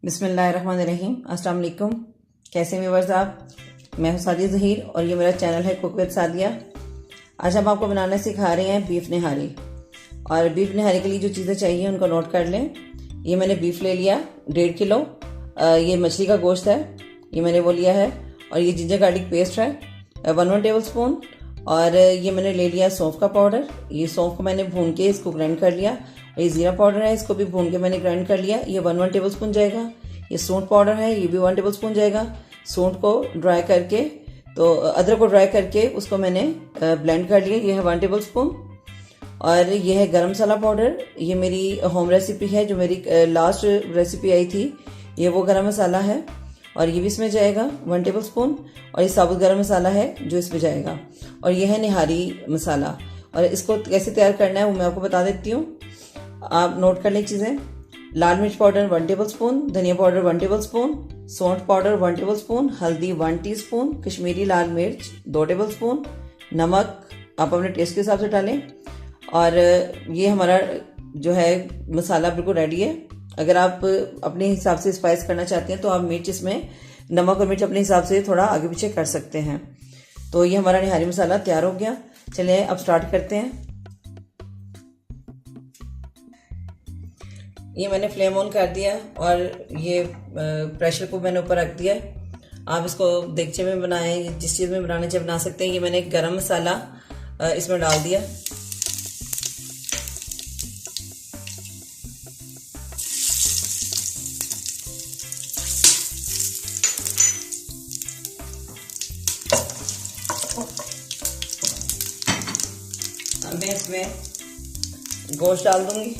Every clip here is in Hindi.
बिस्मिल्लाहिर्रहमानिर्रहीम। अस्सलाम वालेकुम। कैसे व्यूअर्स आप? मैं हूं सादिया ज़हीर और ये मेरा चैनल है कुक विद सादिया। आज हम आपको बनाना सिखा रहे हैं बीफ निहारी। और बीफ निहारी के लिए जो चीज़ें चाहिए उनको नोट कर लें। ये मैंने बीफ ले लिया 1.5 किलो। ये मछली का गोश्त है, ये मैंने वो लिया है। और ये जिंजर गार्लिक पेस्ट है 1 टेबल स्पून। और ये मैंने ले लिया सौंफ का पाउडर। ये सौंफ को मैंने भून के इसको ग्राइंड कर लिया। और ये जीरा पाउडर है, इसको भी भून के मैंने ग्राइंड कर लिया। ये 1 टेबल स्पून जाएगा। ये सूंठ पाउडर है, ये भी 1 टेबल स्पून जाएगा। सूंठ को ड्राई करके, तो अदरक को ड्राई करके उसको मैंने ब्लेंड कर लिया, ये है 1 टेबल स्पून। और ये है गरम मसाला पाउडर। ये मेरी होम रेसिपी है, जो मेरी लास्ट रेसिपी आई थी, ये वो गरम मसाला है और ये भी इसमें जाएगा 1 टेबल स्पून। और ये साबुत गरम मसाला है जो इसमें जाएगा। और ये है निहारी मसाला। और इसको कैसे तैयार करना है वो मैं आपको बता देती हूँ, आप नोट कर लें चीज़ें। लाल मिर्च पाउडर 1 टेबल स्पून, धनिया पाउडर 1 टेबल स्पून, सौंठ पाउडर 1 टेबल स्पून, हल्दी 1 टीस्पून, कश्मीरी लाल मिर्च 2 टेबल स्पून, नमक आप अपने टेस्ट के हिसाब से डालें। और ये हमारा जो है मसाला बिल्कुल रेडी है। अगर आप अपने हिसाब से स्पाइस करना चाहते हैं तो आप मिर्च इसमें नमक और मिर्च अपने हिसाब से थोड़ा आगे पीछे कर सकते हैं। तो ये हमारा निहारी मसाला तैयार हो गया। चलिए अब स्टार्ट करते हैं। ये मैंने फ्लेम ऑन कर दिया और ये प्रेशर को मैंने ऊपर रख दिया। आप इसको देगचे में बनाएं, जिस चीज़ में बनाना चाहे बना सकते हैं। ये मैंने गरम मसाला इसमें डाल दिया। अब मैं इसमें गोश्त डाल दूंगी।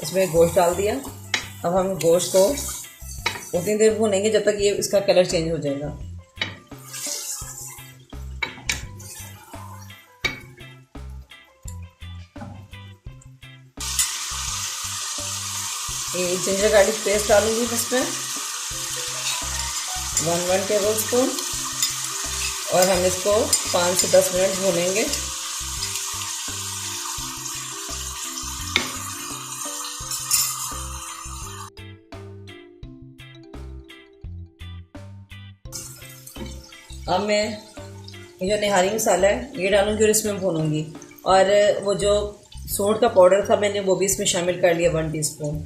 इसमें गोश्त डाल दिया। अब हम गोश्त को उतनी देर भूनेंगे जब तक ये इसका कलर चेंज हो जाएगा। ये जिंजर गार्लिक पेस्ट डालूंगी इसमें 1 टेबल स्पून। और हम इसको 5 से 10 मिनट भूनेंगे। अब मैं ये जो निहारी मसाला है ये डालूंगी और इसमें भूनूंगी। और वो जो सौंठ का पाउडर था मैंने वो भी इसमें शामिल कर लिया 1 टीस्पून।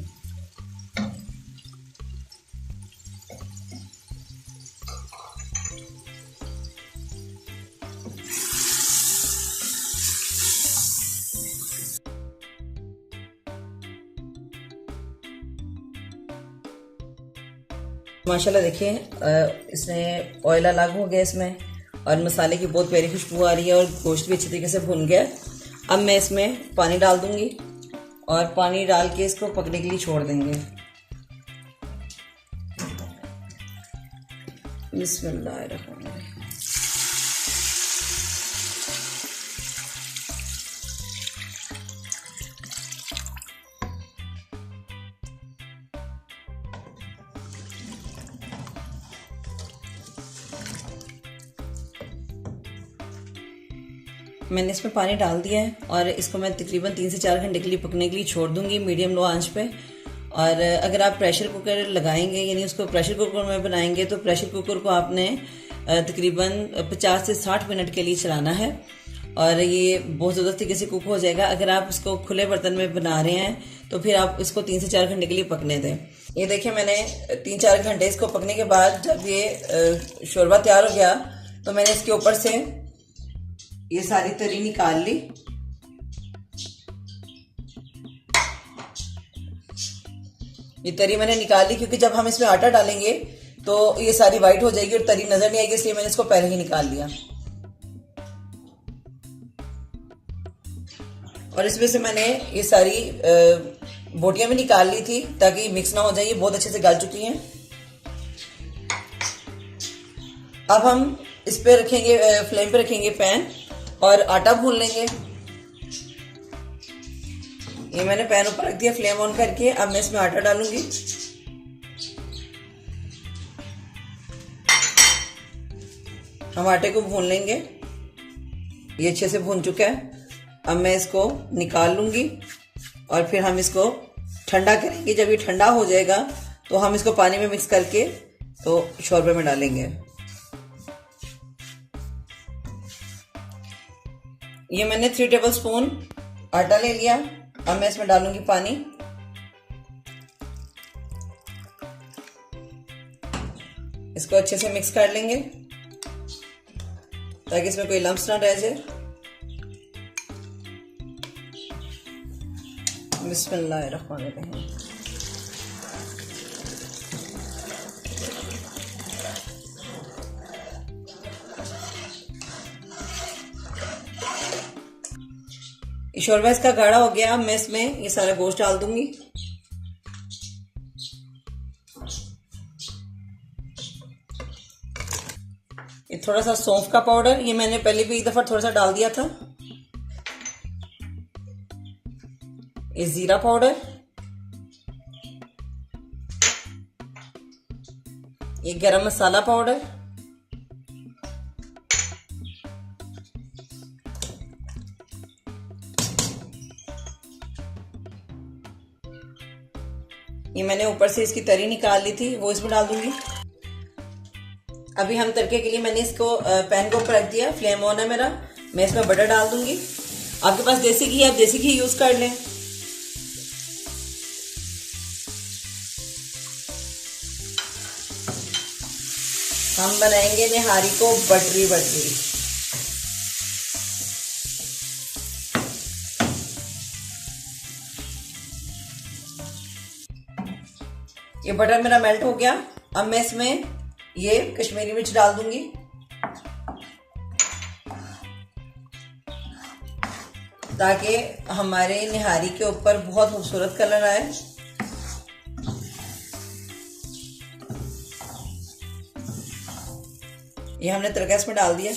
माशाल्लाह देखिए इसमें ऑयल अलग हो गया इसमें, और मसाले की बहुत प्यारी खुशबू आ रही है और गोश्त भी अच्छी तरीके से भुन गया। अब मैं इसमें पानी डाल दूंगी और पानी डाल के इसको पकने के लिए छोड़ देंगे। बिस्मिल्लाहिर्रहमानिर्रहीम। मैंने इसमें पानी डाल दिया है और इसको मैं तकरीबन 3 से 4 घंटे के लिए पकने के लिए छोड़ दूंगी मीडियम लो आंच पे। और अगर आप प्रेशर कुकर लगाएंगे, यानी उसको प्रेशर कुकर में बनाएंगे, तो प्रेशर कुकर को आपने तकरीबन 50 से 60 मिनट के लिए चलाना है और ये बहुत ज़्यादा तरीके से कुक हो जाएगा। अगर आप इसको खुले बर्तन में बना रहे हैं तो फिर आप इसको 3 से 4 घंटे के लिए पकने दें। ये देखिए मैंने 3-4 घंटे इसको पकने के बाद जब ये शोरबा तैयार हो गया तो मैंने इसके ऊपर से ये सारी तरी निकाल ली। ये तरी मैंने निकाल ली क्योंकि जब हम इसमें आटा डालेंगे तो ये सारी वाइट हो जाएगी और तरी नजर नहीं आएगी, इसलिए मैंने इसको पहले ही निकाल लिया। और इसमें से मैंने ये सारी बोटियां भी निकाल ली थी ताकि मिक्स ना हो जाए। ये बहुत अच्छे से गल चुकी हैं। अब हम इस पे रखेंगे, फ्लेम पे रखेंगे पैन और आटा भून लेंगे। ये मैंने पैन ऊपर रख दिया फ्लेम ऑन करके। अब मैं इसमें आटा डालूंगी। हम आटे को भून लेंगे। ये अच्छे से भून चुका है। अब मैं इसको निकाल लूंगी और फिर हम इसको ठंडा करेंगे। जब ये ठंडा हो जाएगा तो हम इसको पानी में मिक्स करके तो शोरबे में डालेंगे। ये मैंने 3 टेबलस्पून आटा ले लिया। अब मैं इसमें डालूंगी पानी। इसको अच्छे से मिक्स कर लेंगे ताकि इसमें कोई लम्स ना रह जाए। बिस्मिल्लाहिर्रहमानिर्रहीम। शोरबा इसका गाढ़ा हो गया। मैं इसमें ये सारा गोश्त डाल दूंगी। ये थोड़ा सा सौंफ का पाउडर, ये मैंने पहले भी एक दफा थोड़ा सा डाल दिया था। ये जीरा पाउडर, ये गरम मसाला पाउडर, ये मैंने ऊपर से इसकी तरी निकाल ली थी, वो इसमें डाल दूंगी। अभी हम तड़के के लिए मैंने इसको पैन के ऊपर रख दिया। फ्लेम ऑन है मेरा। मैं इसमें बटर डाल दूंगी। आपके पास देसी घी है, आप देसी घी यूज कर लें। हम बनाएंगे निहारी को बटरी बटरी। ये बटर मेरा मेल्ट हो गया। अब मैं इसमें ये कश्मीरी मिर्च डाल दूंगी। ताकि हमारे निहारी के ऊपर बहुत खूबसूरत कलर आए। ये हमने तड़का इसमें डाल दिया।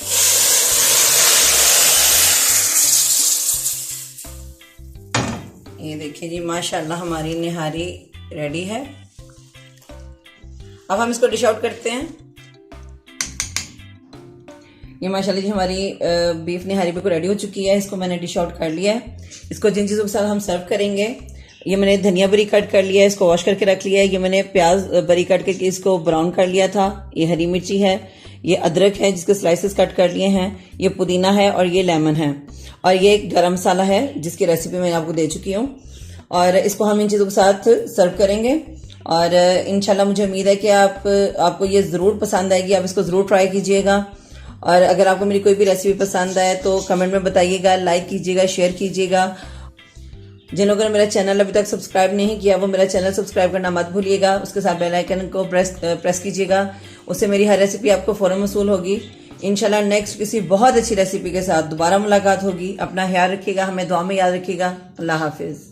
ये देखिए जी, माशाल्लाह हमारी निहारी रेडी है। अब हम इसको डिश आउट करते हैं। ये माशाल्लाह जी हमारी बीफ निहारी बिल्कुल रेडी हो चुकी है। इसको मैंने डिश आउट कर लिया है। इसको जिन चीज़ों के साथ हम सर्व करेंगे, ये मैंने धनिया बरी कट कर लिया है, इसको वॉश करके रख लिया है। ये मैंने प्याज बरी कट करके इसको ब्राउन कर लिया था। ये हरी मिर्ची है, ये अदरक है जिसके स्लाइसेस कट कर लिए हैं, ये पुदीना है और ये लेमन है, और ये गरम मसाला है जिसकी रेसिपी मैं आपको दे चुकी हूँ। और इसको हम इन चीज़ों के साथ सर्व करेंगे और इंशाल्लाह मुझे उम्मीद है कि आपको ये ज़रूर पसंद आएगी। आप इसको ज़रूर ट्राई कीजिएगा। और अगर आपको मेरी कोई भी रेसिपी पसंद आए तो कमेंट में बताइएगा, लाइक कीजिएगा, शेयर कीजिएगा। जिन लोगों ने मेरा चैनल अभी तक सब्सक्राइब नहीं किया वो मेरा चैनल सब्सक्राइब करना मत भूलिएगा। उसके साथ बेल आइकन को प्रेस कीजिएगा। उससे मेरी हर रेसिपी आपको फौरन मौसूल होगी। इंशाल्लाह नेक्स्ट किसी बहुत अच्छी रेसिपी के साथ दोबारा मुलाकात होगी। अपना ख्याल रखिएगा, हमें दुआ में याद रखिएगा। अल्लाह हाफिज।